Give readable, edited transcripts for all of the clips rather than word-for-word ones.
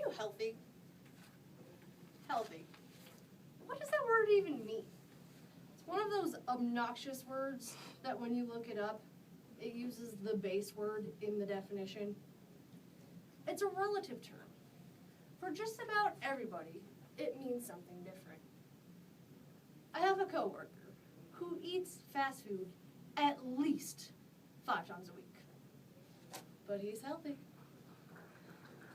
you healthy? Healthy. What does that word even mean? It's one of those obnoxious words that when you look it up, it uses the base word in the definition. It's a relative term. For just about everybody, it means something different. I have a coworker who eats fast food at least 5 times a week. But he's healthy.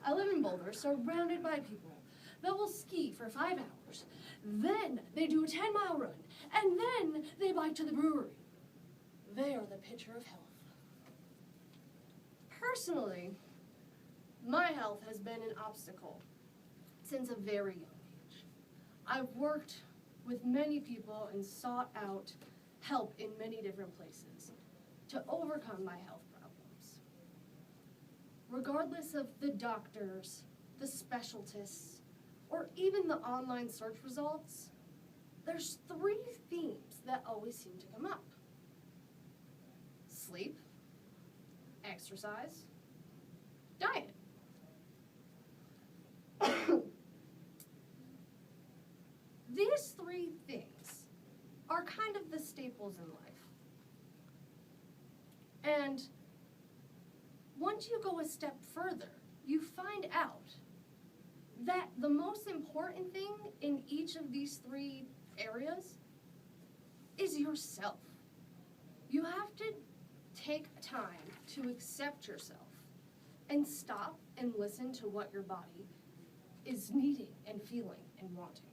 I live in Boulder, surrounded by people that will ski for 5 hours. Then they do a 10-mile run, and then they bike to the brewery. They are the picture of health. Personally, my health has been an obstacle since a very young age. I've worked with many people and sought out help in many different places to overcome my health problems. Regardless of the doctors, the specialists, or even the online search results, there's 3 themes that always seem to come up. Sleep, exercise, diet. These 3 things are kind of the staples in life. And once you go a step further, you find out that the most important thing in each of these 3 areas is yourself. You have to take time to accept yourself and stop and listen to what your body is needing and feeling and wanting.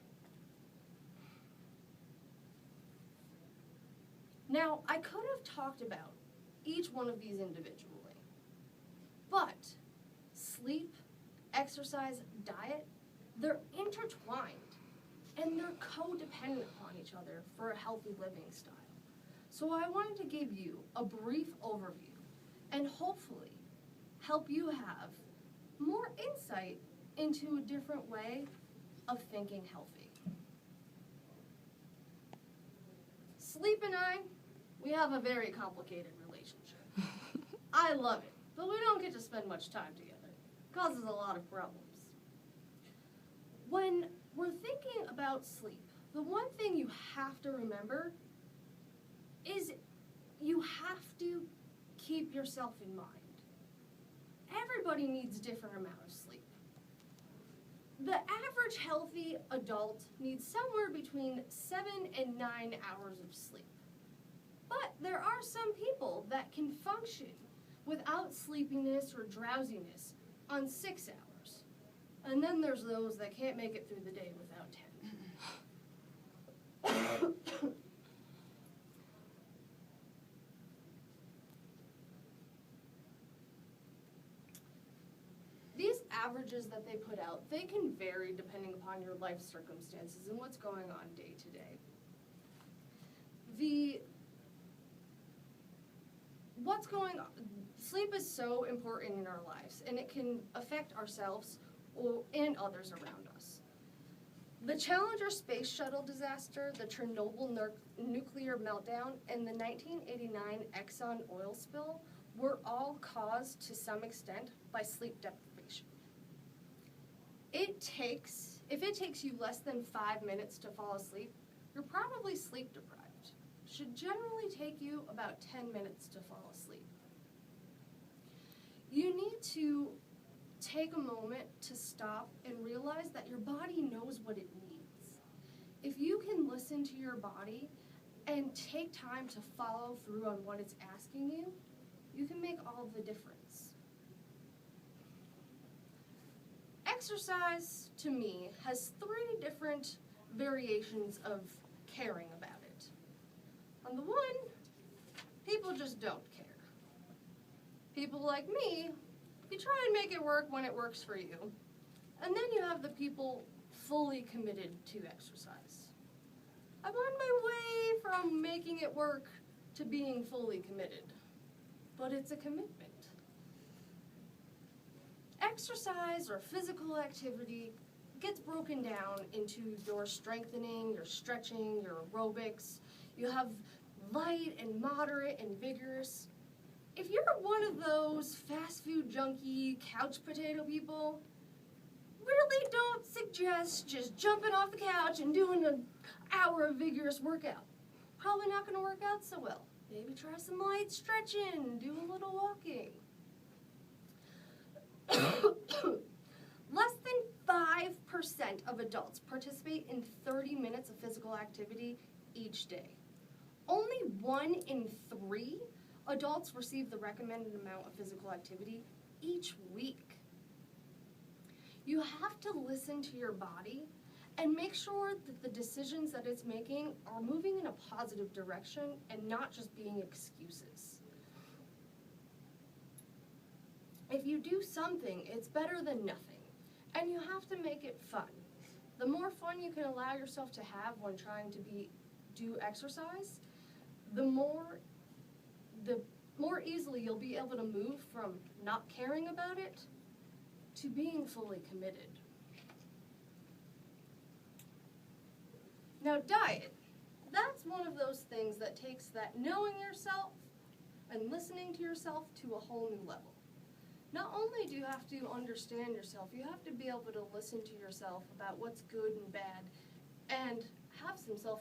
Now, I could have talked about each one of these individually, but sleep, exercise, diet, they're intertwined and they're codependent upon each other for a healthy living style. So I wanted to give you a brief overview and hopefully help you have more insight into a different way of thinking healthy. Sleep and I, we have a very complicated relationship. I love it, but we don't get to spend much time together. It causes a lot of problems. When we're thinking about sleep, the one thing you have to remember is you have to keep yourself in mind. Everybody needs a different amount of sleep. The average healthy adult needs somewhere between 7 and 9 hours of sleep. But there are some people that can function without sleepiness or drowsiness on 6 hours. And then there's those that can't make it through the day without 10. These averages that they put out, they can vary depending upon your life circumstances and what's going on day to day. Sleep is so important in our lives, and it can affect ourselves and others around us. The Challenger space shuttle disaster, the Chernobyl nuclear meltdown, and the 1989 Exxon oil spill were all caused to some extent by sleep deprivation. If it takes you less than 5 minutes to fall asleep, you're probably sleep deprived. It should generally take you about 10 minutes to fall asleep. You need to take a moment to stop and realize that your body knows what it needs. If you can listen to your body and take time to follow through on what it's asking you, you can make all the difference. Exercise, to me, has 3 different variations of caring about it. On the one, people just don't care. People like me, you try and make it work when it works for you. And then you have the people fully committed to exercise. I'm on my way from making it work to being fully committed. But it's a commitment. Exercise or physical activity gets broken down into your strengthening, your stretching, your aerobics. You have light and moderate and vigorous. If you're one of those fast food junkie couch potato people, really don't suggest just jumping off the couch and doing an hour of vigorous workout. Probably not going to work out so well. Maybe try some light stretching, do a little walking. Less than 5% of adults participate in 30 minutes of physical activity each day. Only 1 in 3 adults receive the recommended amount of physical activity each week. You have to listen to your body and make sure that the decisions that it's making are moving in a positive direction and not just being excuses. If you do something, it's better than nothing, and you have to make it fun. The more fun you can allow yourself to have when trying to do exercise, the more easily you'll be able to move from not caring about it to being fully committed. Now, diet. That's one of those things that takes that knowing yourself and listening to yourself to a whole new level. Not only do you have to understand yourself, you have to be able to listen to yourself about what's good and bad and have some self